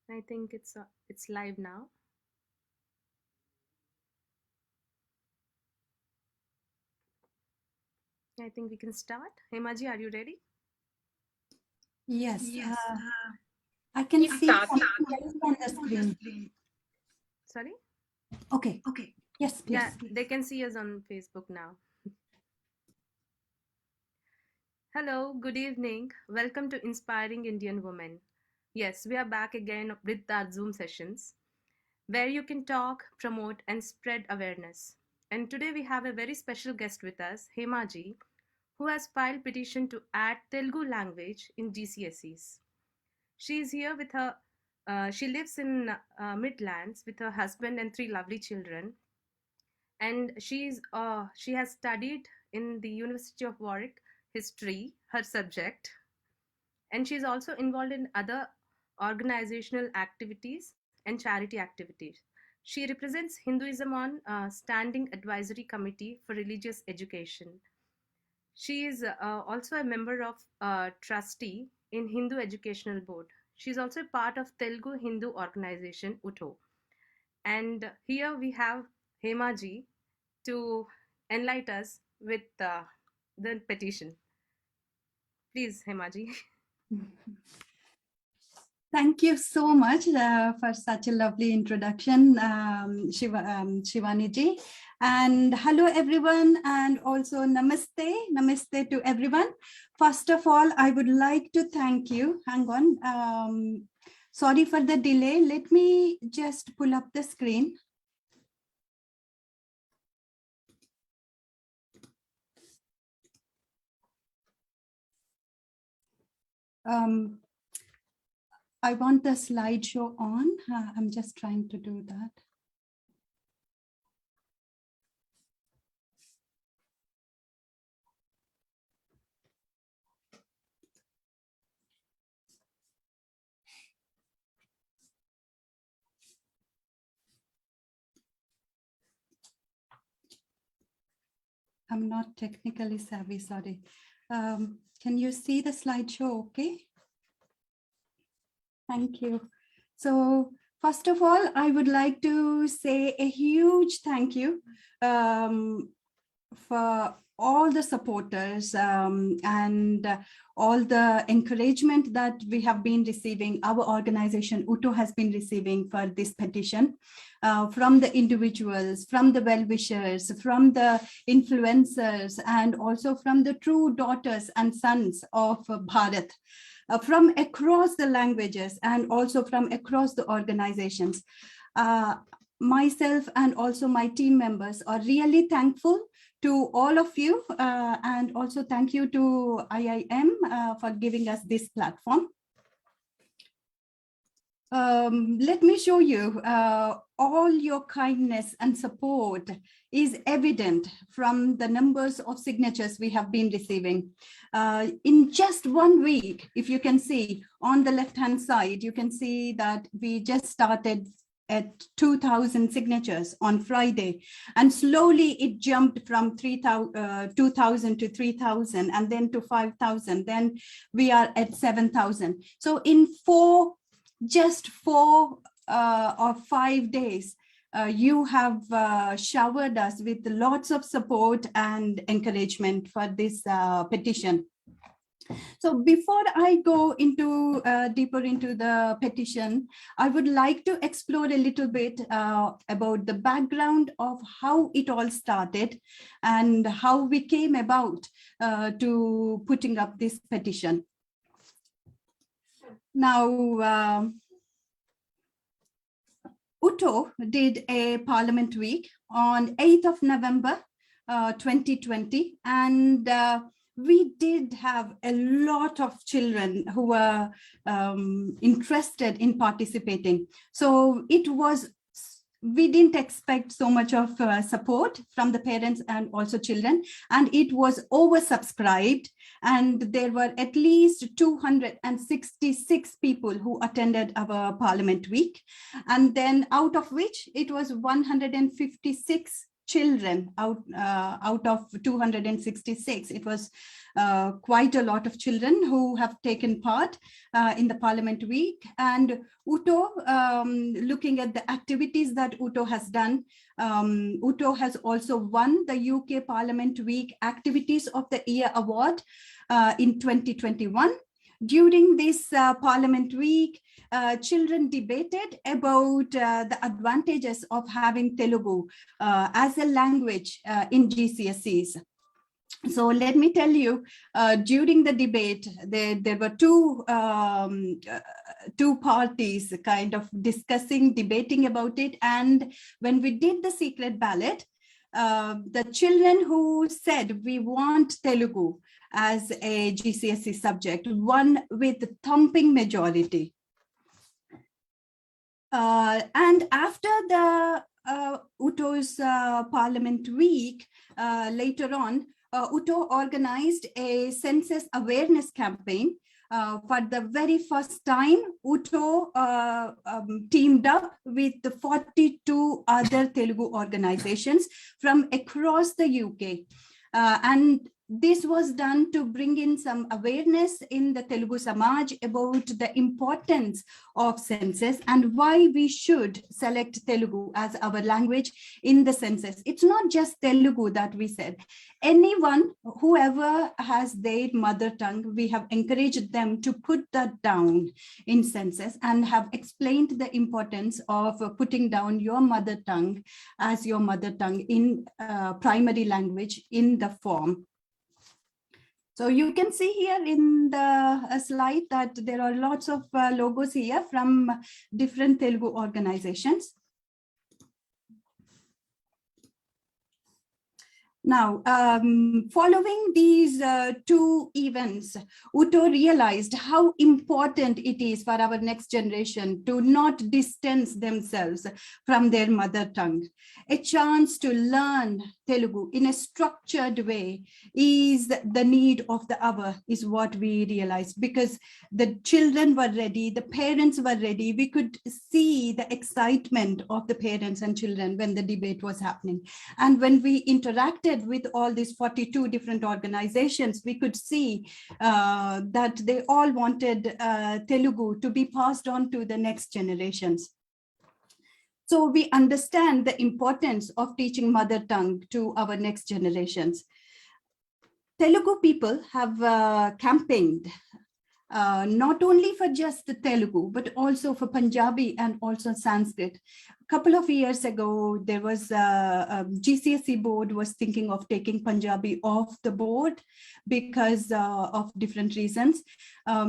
I think it's live now. I think we can start. Hemaji, are you ready? Yes, Yes, I can you see start. something on the screen. Sorry? Okay, Okay. yes, please. Yeah, they can see us on Facebook now. Hello, good evening. Welcome to Inspiring Indian Women. Yes, we are back again with our Zoom sessions where you can talk, promote, and spread awareness. And today we have a very special guest with us, Hemaji, who has filed petition to add Telugu language in GCSEs. She is here with her, she lives in Midlands with her husband and three lovely children. And she has studied in the University of Warwick history, her subject, and she's also involved in other organizational activities and charity activities. She represents Hinduism on Standing Advisory Committee for Religious Education. She is also a member of trustee in Hindu Educational Board. She is also a part of Telugu Hindu organization UTHO. And here we have Hemaji to enlighten us with the petition. Please, Hemaji. Thank you so much for such a lovely introduction, Shivani ji. And hello, everyone, and also namaste to everyone. First of all, I would like to thank you. Hang on. Sorry for the delay. Let me just pull up the screen. I want the slideshow on. I'm just trying to do that. I'm not technically savvy, sorry. Can you see the slideshow, okay? Thank you. So first of all, I would like to say a huge thank you for all the supporters and all the encouragement that we have been receiving, our organization UTHO has been receiving for this petition from the individuals, from the well-wishers, from the influencers, and also from the true daughters and sons of Bharat. From across the languages and also from across the organizations. Myself and also my team members are really thankful to all of you and also thank you to IIM for giving us this platform. Let me show you all your kindness and support is evident from the numbers of signatures we have been receiving. In just 1 week, if you can see on the left-hand side, you can see that we just started at 2,000 signatures on Friday, and slowly it jumped from 2,000 to 3,000 and then to 5,000. Then we are at 7,000. So in just 4 or 5 days, you have showered us with lots of support and encouragement for this petition. So before I go into deeper into the petition, I would like to explore a little bit about the background of how it all started and how we came about to putting up this petition. Now, UTHO did a Parliament Week on 8th of November 2020, and we did have a lot of children who were interested in participating. So we didn't expect so much of support from the parents and also children, and it was oversubscribed, and there were at least 266 people who attended our Parliament Week, and then out of which it was 156 children out of 266. It was quite a lot of children who have taken part in the Parliament Week. And UTHO, looking at the activities that UTHO has done, UTHO has also won the UK Parliament Week Activities of the Year Award in 2021. During this Parliament Week, children debated about the advantages of having Telugu as a language in GCSEs. So let me tell you, during the debate, there were two parties kind of discussing, debating about it. And when we did the secret ballot, the children who said we want Telugu as a GCSE subject won with thumping majority. And after the UTHO's Parliament Week, later on, UTHO organized a census awareness campaign. For the very first time, UTHO teamed up with the 42 other Telugu organizations from across the UK. And this was done to bring in some awareness in the Telugu Samaj about the importance of census and why we should select Telugu as our language in the census. It's not just Telugu that we said. Anyone, whoever has their mother tongue, we have encouraged them to put that down in census and have explained the importance of putting down your mother tongue as your mother tongue in primary language in the form. So you can see here in the slide that there are lots of logos here from different Telugu organizations. Now, following these two events, UTHO realized how important it is for our next generation to not distance themselves from their mother tongue. A chance to learn Telugu in a structured way is the need of the hour, is what we realized, because the children were ready, the parents were ready. We could see the excitement of the parents and children when the debate was happening. And when we interacted with all these 42 different organizations, we could see that they all wanted Telugu to be passed on to the next generations. So we understand the importance of teaching mother tongue to our next generations. Telugu people have campaigned not only for just the Telugu, but also for Punjabi and also Sanskrit. A couple of years ago, there was a GCSE board was thinking of taking Punjabi off the board because of different reasons.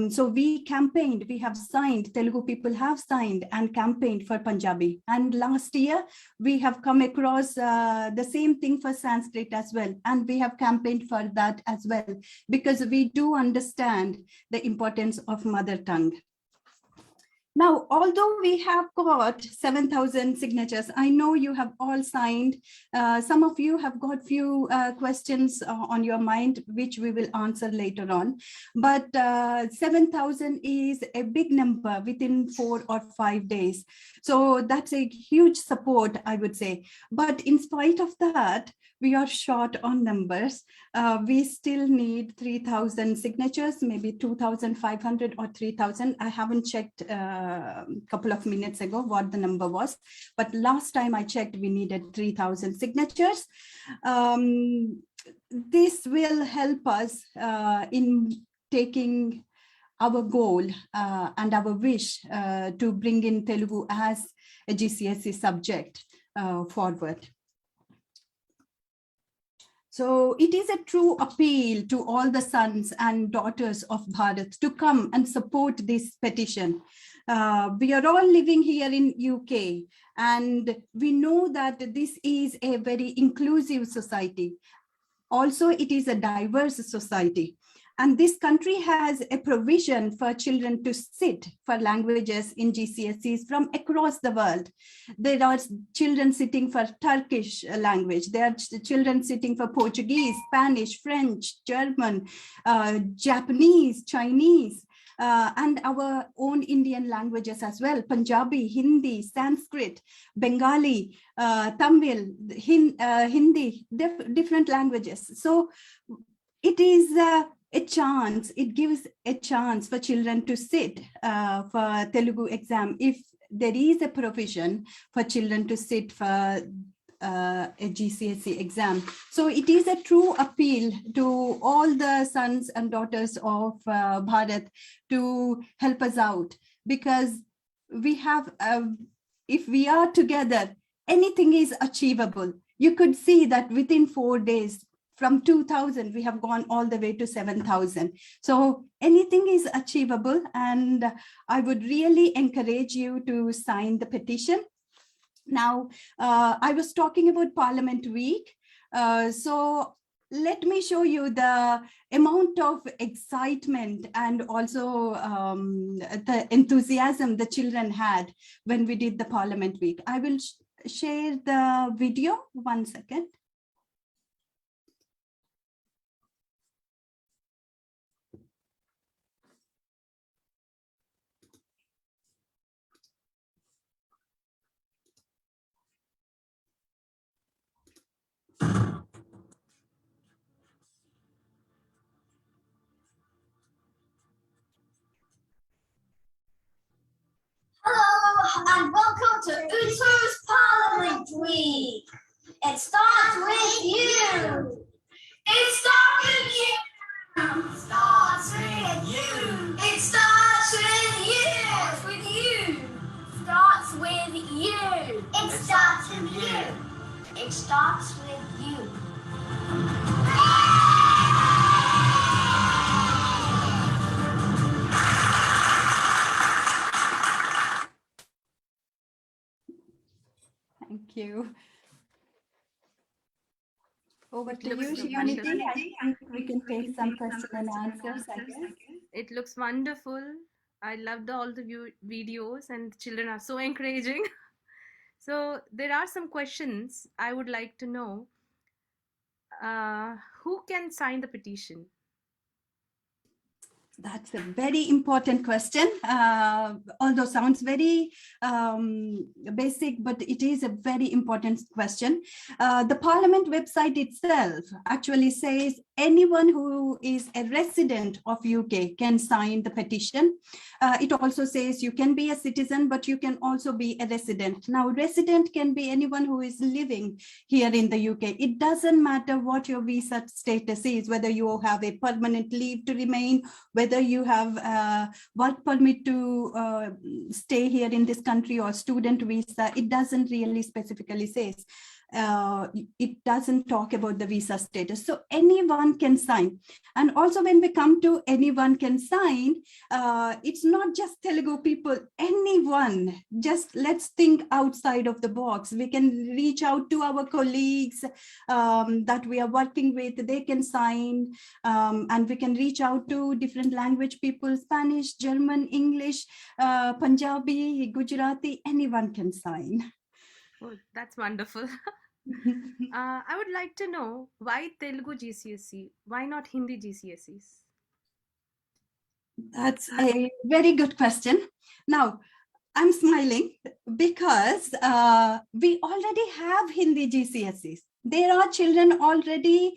So we campaigned, we have signed, Telugu people have signed and campaigned for Punjabi. And last year, we have come across the same thing for Sanskrit as well. And we have campaigned for that as well, because we do understand the importance of mother tongue. Now, although we have got 7,000 signatures, I know you have all signed. Some of you have got few questions on your mind, which we will answer later on. But 7,000 is a big number within 4 or 5 days. So that's a huge support, I would say. But in spite of that, we are short on numbers. We still need 3,000 signatures, maybe 2,500 or 3,000. I haven't checked a couple of minutes ago what the number was, but last time I checked, we needed 3,000 signatures. This will help us in taking our goal and our wish to bring in Telugu as a GCSE subject forward. So it is a true appeal to all the sons and daughters of Bharat to come and support this petition. We are all living here in UK, and we know that this is a very inclusive society. Also, it is a diverse society. And this country has a provision for children to sit for languages in GCSEs from across the world. There are children sitting for Turkish language. There are children sitting for Portuguese, Spanish, French, German, Japanese, Chinese. and our own Indian languages as well, Punjabi, Hindi, Sanskrit, Bengali, Tamil, Hindi, different languages. So it is a chance, it gives a chance for children to sit for Telugu exam if there is a provision for children to sit for a GCSE exam. So it is a true appeal to all the sons and daughters of Bharat to help us out, because we have, if we are together, anything is achievable. You could see that within 4 days, from 2000, we have gone all the way to 7,000. So anything is achievable. And I would really encourage you to sign the petition. Now, I was talking about Parliament Week. So let me show you the amount of excitement and also the enthusiasm the children had when we did the Parliament Week. I will share the video. 1 second. Hello and welcome to UTHO's Parliament Week. It starts with you. It starts with you. It starts with you. It starts with you. Starts with you. It starts with you. It starts with you. Thank you. Over to you, looks Shivani. wonderful. I think we can take some questions and answers, I guess. It looks wonderful. I loved all the videos, and the children are so encouraging. So there are some questions I would like to know. Who can sign the petition? That's a very important question, although sounds very basic, but it is a very important question. The Parliament website itself actually says anyone who is a resident of UK can sign the petition. It also says you can be a citizen, but you can also be a resident. Now, resident can be anyone who is living here in the UK. It doesn't matter what your visa status is, whether you have a permanent leave to remain, whether you have work permit to stay here in this country or student visa. It doesn't really specifically say. It doesn't talk about the visa status. So anyone can sign. And also when we come to anyone can sign, it's not just Telugu people, anyone. Just let's think outside of the box. We can reach out to our colleagues that we are working with, they can sign, and we can reach out to different language people, Spanish, German, English, Punjabi, Gujarati, anyone can sign. Oh, that's wonderful. I would like to know why Telugu GCSE? Why not Hindi GCSEs? That's a very good question. Now, I'm smiling because we already have Hindi GCSEs. There are children already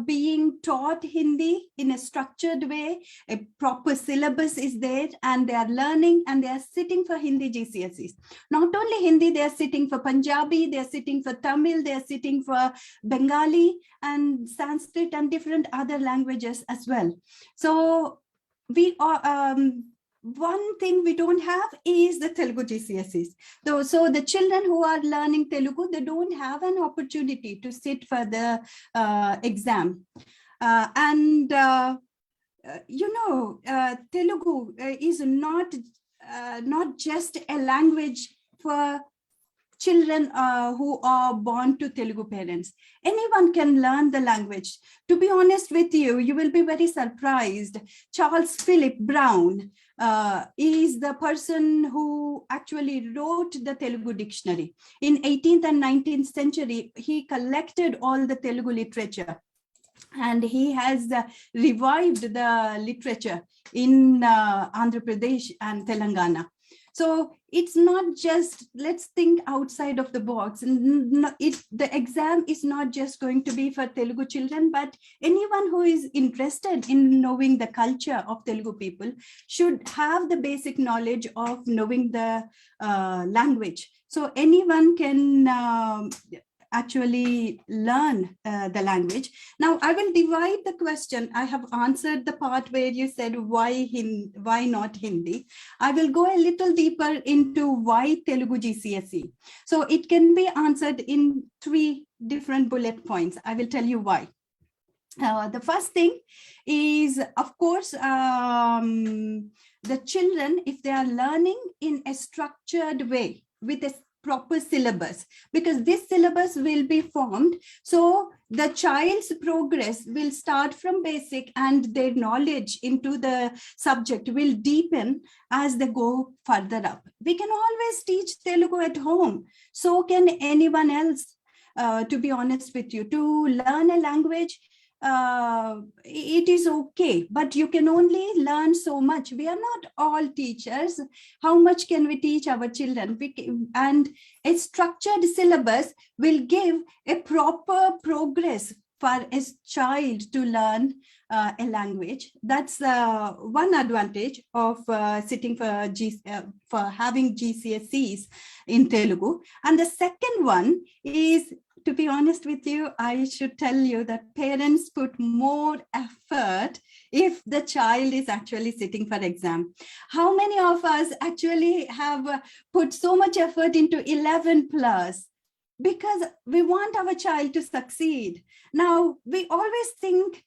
being taught Hindi in a structured way. A proper syllabus is there, and they are learning, and they are sitting for Hindi GCSEs. Not only Hindi, they are sitting for Punjabi, they are sitting for Tamil, they are sitting for Bengali and Sanskrit and different other languages as well. So we are, one thing we don't have is the Telugu GCSEs. So the children who are learning Telugu, they don't have an opportunity to sit for the exam. Telugu is not just a language for children who are born to Telugu parents. Anyone can learn the language. To be honest with you, you will be very surprised. Charles Philip Brown is the person who actually wrote the Telugu dictionary. In 18th and 19th century, he collected all the Telugu literature. and he has revived the literature in Andhra Pradesh and Telangana. So it's not just, let's think outside of the box. The exam is not just going to be for Telugu children, but anyone who is interested in knowing the culture of Telugu people should have the basic knowledge of knowing the language. So anyone can actually learn the language. Now I will divide the question. I have answered the part where you said why not Hindi. I will go a little deeper into why Telugu GCSE. So it can be answered in 3 different bullet points. I will tell you why. The first thing is, of course, the children, if they are learning in a structured way with a proper syllabus, because this syllabus will be formed, so the child's progress will start from basic and their knowledge into the subject will deepen as they go further up. We can always teach Telugu at home. So can anyone else, to be honest with you. To learn a language, it is okay, but you can only learn so much. We are not all teachers. How much can we teach our children? And a structured syllabus will give a proper progress for a child to learn a language. That's one advantage of sitting for having GCSEs in Telugu. And the second one is, to be honest with you, I should tell you that parents put more effort if the child is actually sitting for exam. How many of us actually have put so much effort into 11 plus? Because we want our child to succeed. Now, we always think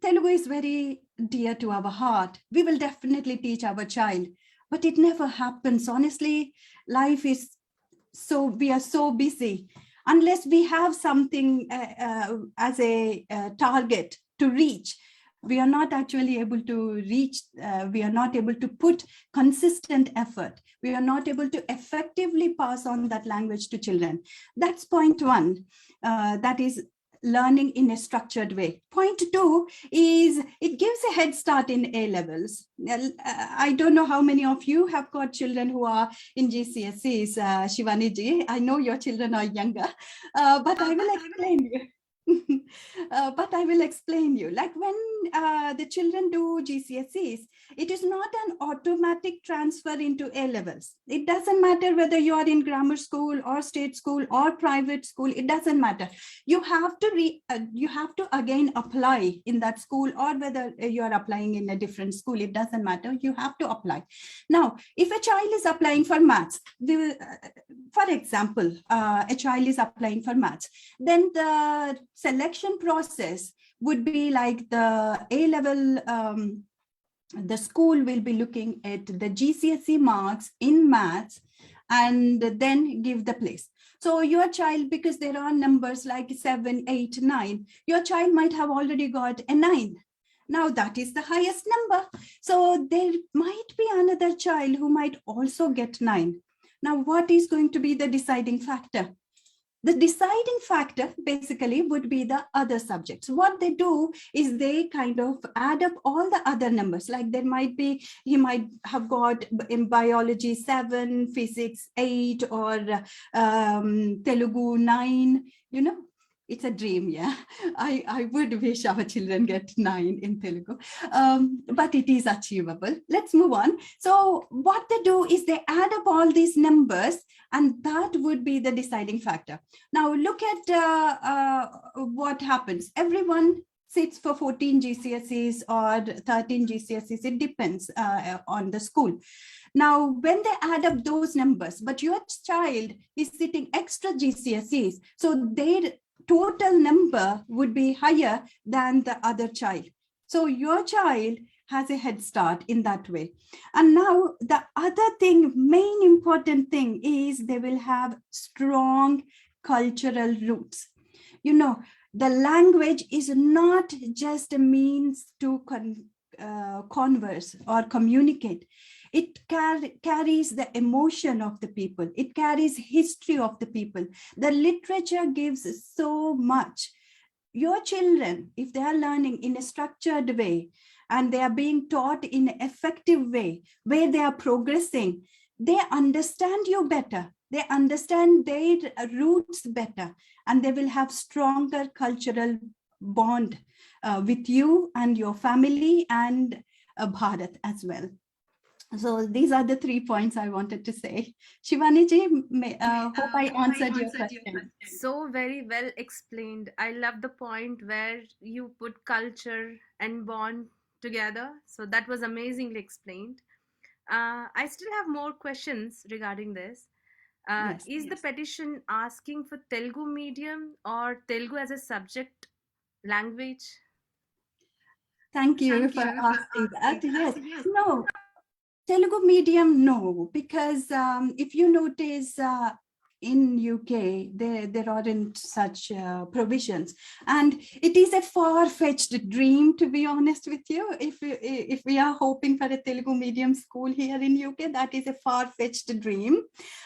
Telugu is very dear to our heart. We will definitely teach our child, but it never happens. Honestly, life is we are so busy. Unless we have something as a target to reach, we are not actually able to reach, we are not able to put consistent effort. We are not able to effectively pass on that language to children. That's point one, that is learning in a structured way. Point two is it gives a head start in A levels. I don't know how many of you have got children who are in GCSEs, Shivani ji. I know your children are younger, but I will explain you. But I will explain you. Like when the children do GCSEs, it is not an automatic transfer into A levels. It doesn't matter whether you are in grammar school or state school or private school. It doesn't matter. You have to again apply in that school, or whether you are applying in a different school. It doesn't matter. You have to apply. Now, if a child is applying for maths, for example, a child is applying for maths, then the selection process would be like the A level, the school will be looking at the GCSE marks in maths and then give the place. So your child, because there are numbers like 7, 8, 9, your child might have already got a 9. Now that is the highest number. So there might be another child who might also get 9. Now, what is going to be the deciding factor? The deciding factor basically would be the other subjects. What they do is they kind of add up all the other numbers. Like there might be, he might have got in biology 7, physics 8, or Telugu 9, you know. It's a dream, yeah. I would wish our children get 9 in Telugu, but it is achievable. Let's move on. So what they do is they add up all these numbers, and that would be the deciding factor. Now look at what happens. Everyone sits for 14 GCSEs or 13 GCSEs. It depends on the school. Now, when they add up those numbers, but your child is sitting extra GCSEs, so their total number would be higher than the other child. So your child has a head start in that way. And now the other thing, main important thing, is they will have strong cultural roots. You know, the language is not just a means to converse or communicate. It carries the emotion of the people. It carries history of the people. The literature gives so much. your children, if they are learning in a structured way and they are being taught in an effective way, where they are progressing, they understand you better, they understand their roots better, and they will have stronger cultural bond with you and your family and Bharat as well. So these are the 3 points I wanted to say. Shivani ji, hope I answered your question. So very well explained. I love the point where you put culture and bond together. So that was amazingly explained. I still have more questions regarding this. Yes, Is the petition asking for Telugu medium or Telugu as a subject language? thank you for asking that. Yes, no, Telugu medium, no, because if you notice in UK, there aren't such provisions. And it is a far-fetched dream, to be honest with you. If we are hoping for a Telugu medium school here in UK, that is a far-fetched dream.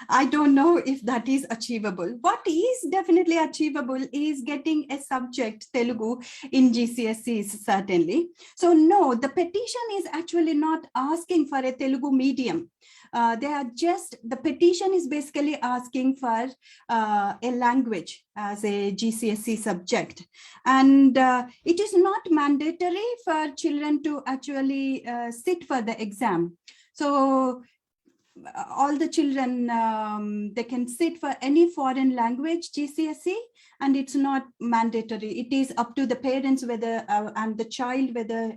I don't know if that is achievable. What is definitely achievable is getting a subject, Telugu, in GCSEs, certainly. So no, the petition is actually not asking for a Telugu medium. The petition is basically asking for a language as a GCSE subject. And it is not mandatory for children to actually sit for the exam. So all the children, they can sit for any foreign language GCSE, and it's not mandatory. It is up to the parents whether and the child whether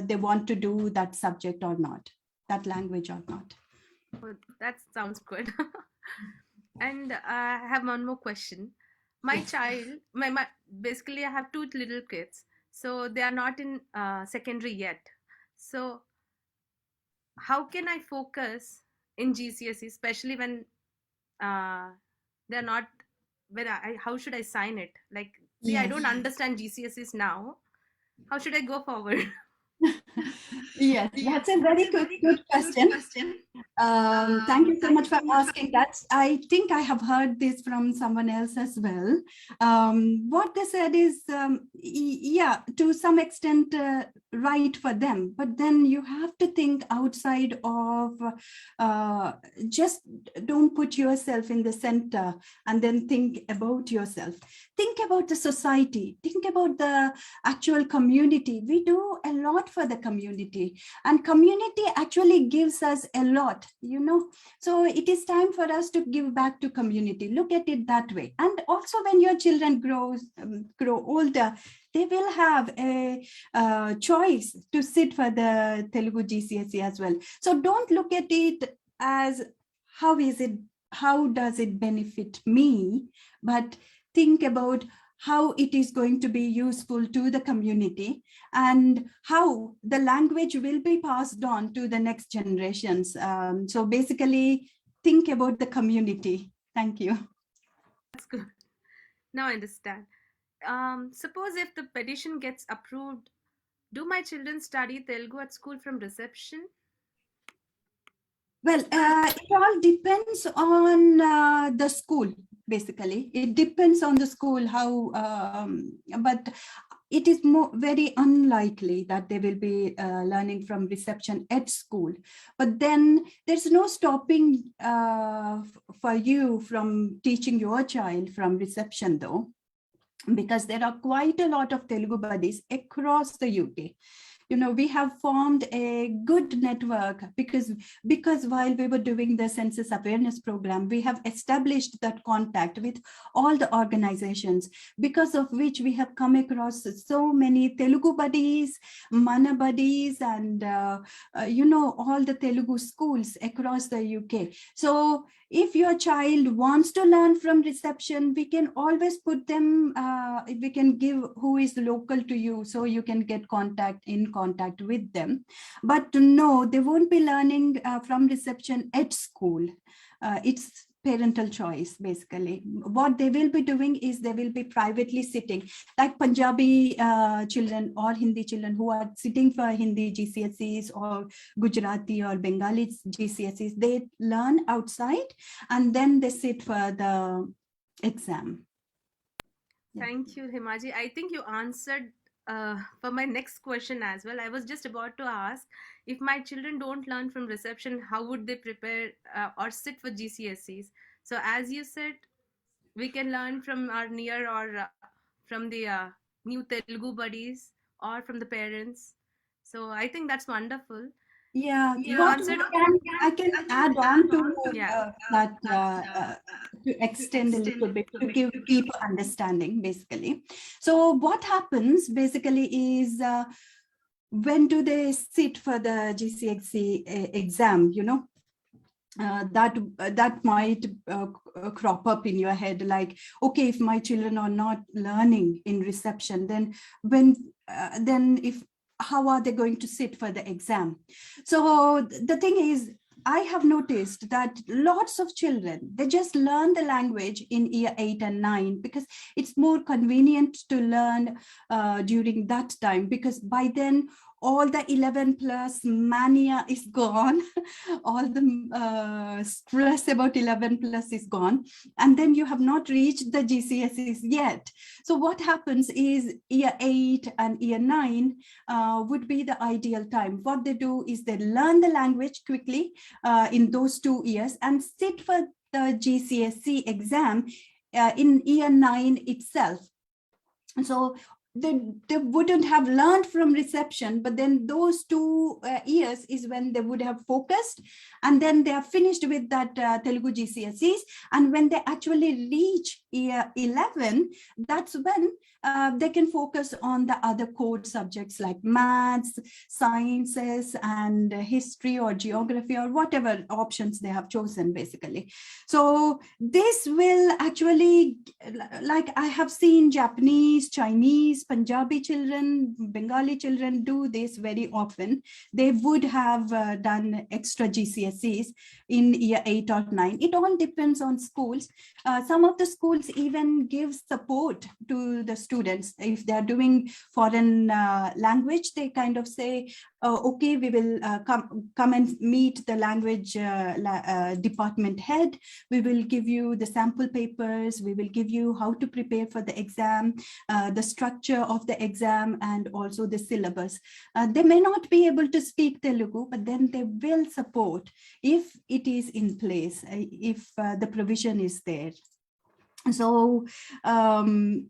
they want to do that subject or not, that language or not. Oh, that sounds good. And I have one more question. My child, my basically I have two little kids, so they are not in secondary yet. So how can I focus in GCSE, especially when they're not, when how should I sign it? Like, see, I don't understand GCSEs now. How should I go forward? Yes, that's a very good question. Thank you so much for asking that. I think I have heard this from someone else as well. What they said is, yeah, to some extent, right for them, but then you have to think outside of, just don't put yourself in the center and then think about yourself. Think about the society, think about the actual community. We do a lot for the community, and community actually gives us a lot, you know. So it is time for us to give back to community. Look at it that way. And also when your children grow older, they will have a choice to sit for the Telugu GCSE as well. So don't look at it as how does it benefit me, but think about how it is going to be useful to the community and how the language will be passed on to the next generations. So basically, think about the community. Thank you. That's good. Now I understand. Suppose if the petition gets approved, do my children study Telugu at school from reception? Well, it all depends on the school, basically. It depends on the school, how, but it is very unlikely that they will be learning from reception at school. But then there's no stopping for you from teaching your child from reception, though, because there are quite a lot of Telugu buddies across the UK. You know, we have formed a good network because while we were doing the census awareness program, we have established that contact with all the organizations, because of which we have come across so many Telugu buddies, Mana buddies, and you know, all the Telugu schools across the UK. So if your child wants to learn from reception, we can always put them, we can give who is local to you, so you can get contact with them. But no, they won't be learning from reception at school. It's parental choice, basically. What they will be doing is they will be privately sitting, like Punjabi children or Hindi children who are sitting for Hindi GCSEs or Gujarati or Bengali GCSEs. They learn outside and then they sit for the exam. Thank you, Himaji. I think you answered for my next question as well. I was just about to ask, if my children don't learn from reception, how would they prepare or sit for GCSEs? So, as you said, we can learn from our near or from the new Telugu buddies or from the parents. So, I think that's wonderful. Yeah, You what answered. I can add on to Yeah. that to extend a little bit to give deeper understanding, basically. So what happens basically is when do they sit for the GCSE exam? You know, that might crop up in your head, like, okay, if my children are not learning in reception, then if how are they going to sit for the exam? So the thing is, I have noticed that lots of children, they just learn the language in year 8 and 9 because it's more convenient to learn during that time, because by then all the 11 plus mania is gone. All the stress about 11 plus is gone. And then you have not reached the GCSEs yet. So what happens is year 8 and year 9 would be the ideal time. What they do is they learn the language quickly in those 2 years and sit for the GCSE exam in year 9 itself. So they wouldn't have learned from reception, but then those 2 years is when they would have focused, and then they are finished with that Telugu GCSEs. And when they actually reach year 11, that's when they can focus on the other core subjects like maths, sciences, and history or geography or whatever options they have chosen, basically. So this will actually, like I have seen Japanese, Chinese, Punjabi children, Bengali children do this very often. They would have done extra GCSEs in year 8 or 9. It all depends on schools. Some of the schools even give support to the students. If they're doing foreign language, they kind of say, okay, we will come and meet the language department head. We will give you the sample papers. We will give you how to prepare for the exam, the structure of the exam, and also the syllabus. They may not be able to speak Telugu, but then they will support if it is in place, if the provision is there. So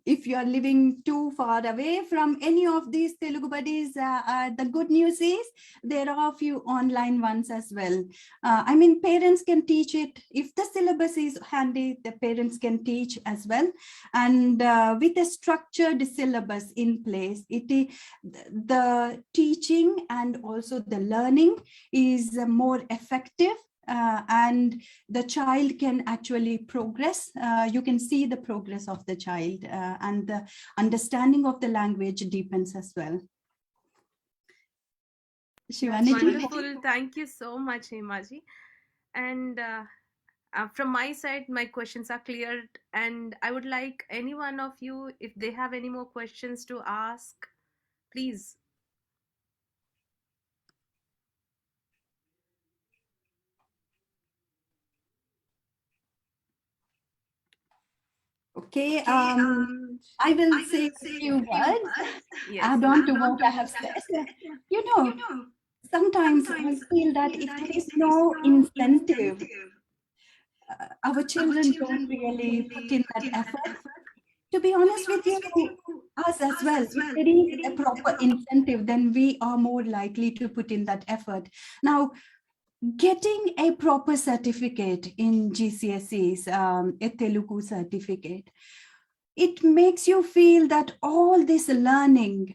if you are living too far away from any of these Telugu buddies, the good news is there are a few online ones as well. I mean, parents can teach it. If the syllabus is handy, the parents can teach as well. And with a structured syllabus in place, the teaching and also the learning is more effective. And the child can actually progress. You can see the progress of the child, and the understanding of the language deepens as well. Shivani, wonderful. Thank you so much, Himaji. And from my side, my questions are cleared. And I would like any one of you, if they have any more questions to ask, please. Okay, I will say a few words, add on to what I have said. You know, sometimes I feel that if there is no incentive, our children don't really put in that effort. To be honest with you, us as well, if there is a proper incentive, then we are more likely to put in that effort. Now, getting a proper certificate in GCSEs, a Telugu certificate, it makes you feel that all this learning,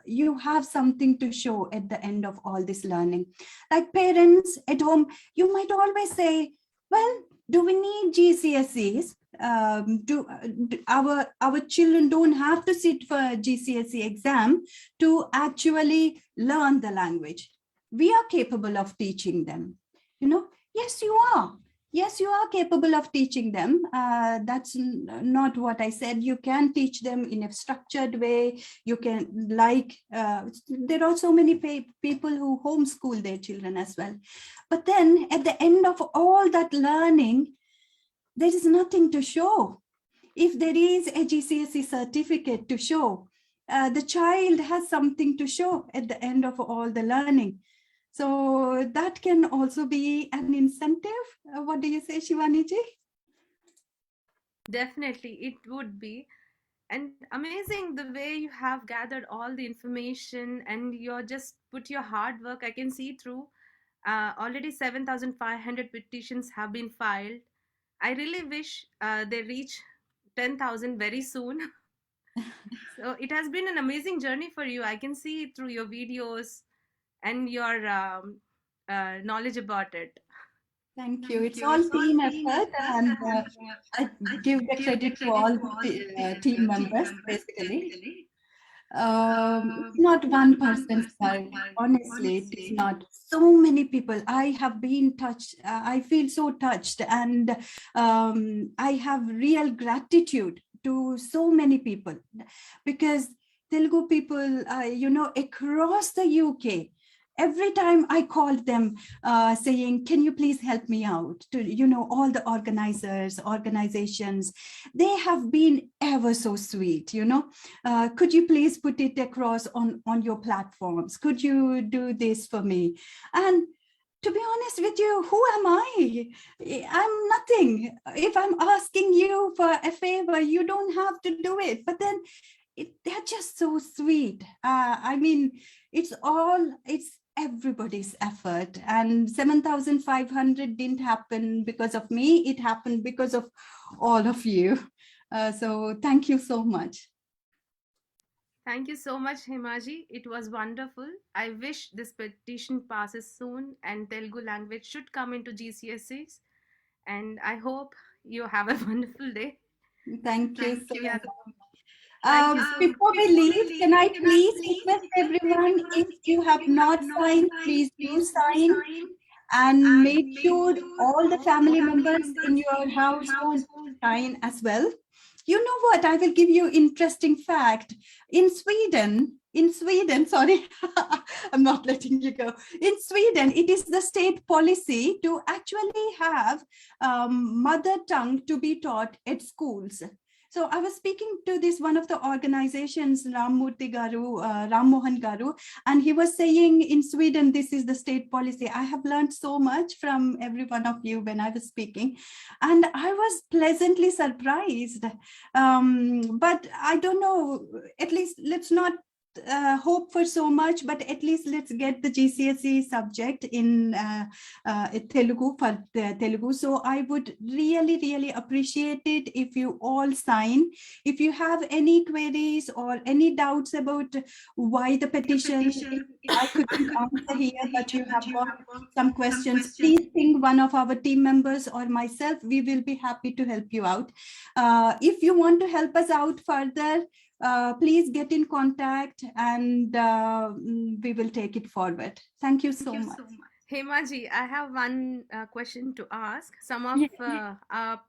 you have something to show at the end of all this learning. Like parents at home, you might always say, well, do we need GCSEs? Our children don't have to sit for a GCSE exam to actually learn the language. We are capable of teaching them. You know, yes, you are. Yes, you are capable of teaching them. That's not what I said. You can teach them in a structured way. You can, like, there are so many people who homeschool their children as well. But then at the end of all that learning, there is nothing to show. if there is a GCSE certificate to show, the child has something to show at the end of all the learning. So that can also be an incentive. What do you say, Shivani ji? Definitely, it would be. And amazing the way you have gathered all the information and you're just put your hard work. I can see through. Already 7,500 petitions have been filed. I really wish they reach 10,000 very soon. So it has been an amazing journey for you. I can see it through your videos and your knowledge about it. Thank you. It's all team effort, and I give the credit to all the team members, basically. It's not one person's work. Honestly, it is not. So many people. I have been touched. I feel so touched, and I have real gratitude to so many people, because Telugu people, across the UK. Every time I called them saying, can you please help me out? To, all the organizations, they have been ever so sweet, could you please put it across on your platforms? Could you do this for me? And to be honest with you, who am I? I'm nothing. If I'm asking you for a favor, you don't have to do it. But then they're just so sweet. I mean, it's everybody's effort, and 7,500 didn't happen because of me. It happened because of all of you. So thank you so much. Thank you so much, Himaji. It was wonderful. I wish this petition passes soon and Telugu language should come into GCSEs. And I hope you have a wonderful day. Thank you so much. Thank you so Before we leave, can I please request everyone, if you have not signed, please do sign, and make sure all the family members in your household sign as well. You know what? I will give you interesting fact. In Sweden, sorry, I'm not letting you go. In Sweden, it is the state policy to actually have mother tongue to be taught at schools. So I was speaking to this one of the organizations, Ram Mohan Garu, and he was saying in Sweden, this is the state policy. I have learned so much from every one of you when I was speaking, and I was pleasantly surprised. But I don't know, at least let's not hope for so much, but at least let's get the GCSE subject in Telugu for Telugu. So I would really, really appreciate it if you all sign. If you have any queries or any doubts about why the petition, I couldn't answer here, but you have got some questions, please ping one of our team members or myself. We will be happy to help you out. If you want to help us out further, please get in contact, and we will take it forward. Thank you so much. Hemaji, I have one question to ask. Some of our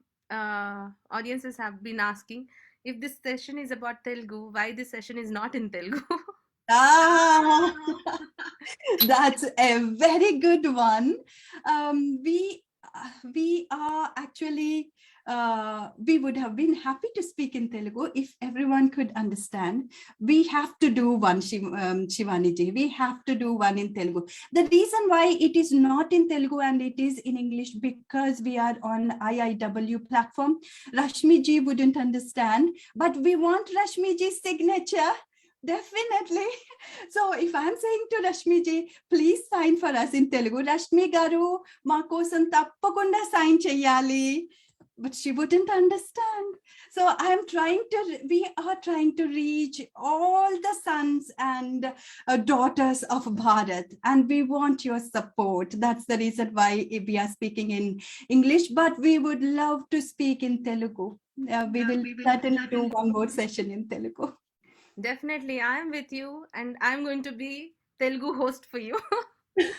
audiences have been asking, if this session is about Telugu, why this session is not in Telugu? That's a very good one. We are actually, we would have been happy to speak in Telugu if everyone could understand. We have to do one, Shivani ji. We have to do one in Telugu. The reason why it is not in Telugu and it is in English, because we are on IIW platform. Rashmi ji wouldn't understand, but we want Rashmi ji's signature. Definitely. So if I'm saying to Rashmi ji, please sign for us in Telugu, Rashmi garu ma kosam tappakunda sign cheyali, but she wouldn't understand. So we are trying to reach all the sons and daughters of Bharat, and we want your support. That's the reason why we are speaking in English, but we would love to speak in Telugu. We will certainly do one more session in Telugu. Definitely, I am with you, and I'm going to be Telugu host for you.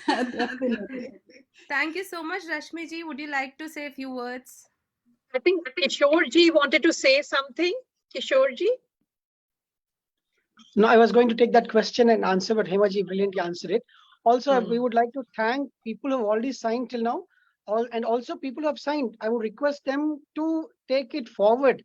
Definitely. Thank you so much, Rashmi ji. Would you like to say a few words? I think Kishore wanted to say something. Kishore ji? No, I was going to take that question and answer, but Hemaji brilliantly answered it. Also, we would like to thank people who have already signed till now, and also people who have signed. I would request them to take it forward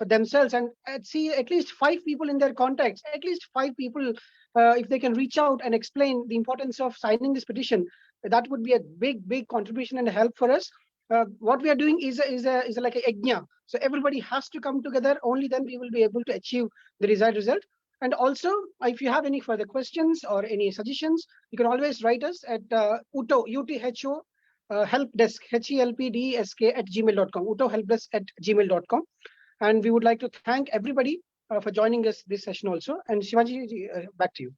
themselves and see at least 5 people in their contacts, at least 5 people, if they can reach out and explain the importance of signing this petition, that would be a big contribution and help for us. What we are doing is like a yajna. So everybody has to come together. Only then we will be able to achieve the desired result. And also, if you have any further questions or any suggestions, you can always write us at UTHO, UTHO help desk, HELPDESK@gmail.com, UTHO help desk @gmail.com. And we would like to thank everybody for joining us this session also. And Shivaji, back to you.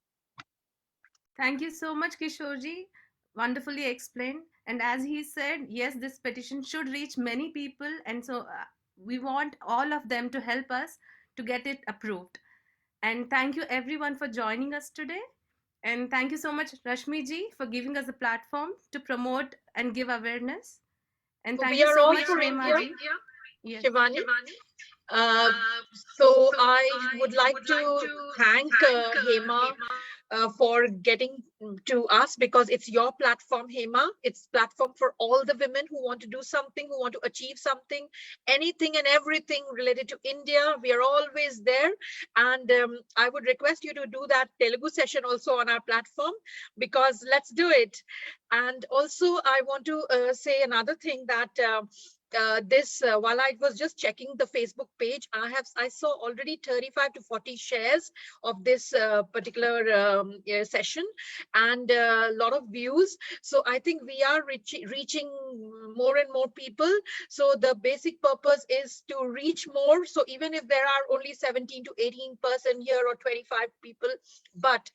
Thank you so much, Kishorji. Wonderfully explained. And as he said, yes, this petition should reach many people. And so we want all of them to help us to get it approved. And thank you everyone for joining us today. And thank you so much, Rashmi ji, for giving us a platform to promote and give awareness. And thank you so much, Hema ji. Yes. Shivani. So I would like to thank Hema for getting to us, because it's your platform, Hema. It's platform for all the women who want to do something, who want to achieve something, anything and everything related to India. We are always there. And I would request you to do that Telugu session also on our platform, because let's do it. And also I want to say another thing that while I was just checking the Facebook page, I saw already 35 to 40 shares of this particular session, and a lot of views. So I think we are reaching more and more people. So the basic purpose is to reach more. So even if there are only 17 to 18% here or 25 people, but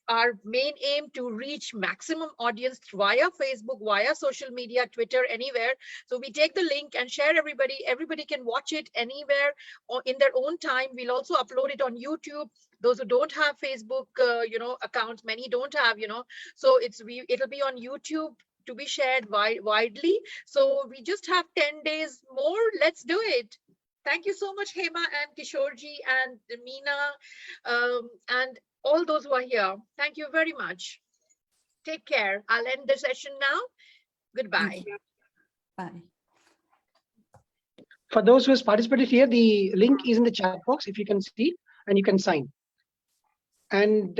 our main aim to reach maximum audience via Facebook, via social media, Twitter, anywhere. So we take the link and share everybody can watch it anywhere or in their own time. We'll also upload it on YouTube. Those who don't have Facebook accounts, many don't have, so it'll be on YouTube to be shared widely. So we just have 10 days more. Let's do it. Thank you so much, Hema and Kishorji and Meena, and all those who are here. Thank you very much. Take care. I'll end the session now. Goodbye. Bye. For those who has participated here, the link is in the chat box, if you can see, and you can sign. And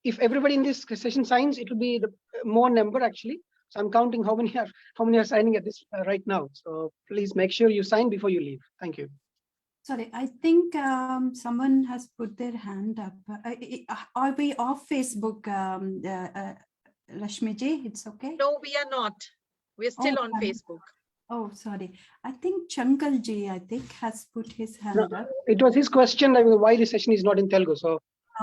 if everybody in this session signs, it will be the more number actually. So I'm counting how many are signing at this right now. So please make sure you sign before you leave. Thank you. Sorry, I think someone has put their hand up. Are we off Facebook, Rashmi ji? It's okay? No, we are not. We're still on Facebook. Oh, sorry. I think Chankal ji, has put his hand up. It was his question, like, why this session is not in Telugu. So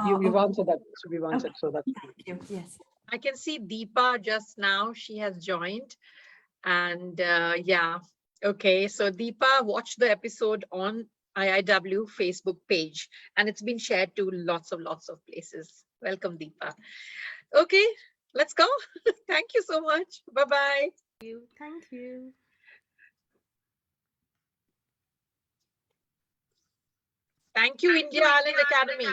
you've answered that. So we've answered. Okay. So that's thank you. Yes. I can see Deepa just now. She has joined. And yeah. Okay. So Deepa, watch the episode on IIW Facebook page, and it's been shared to lots of places. Welcome, Deepa. Okay, let's go. Thank you so much. Bye-bye. Thank you. Thank you, India Island Academy.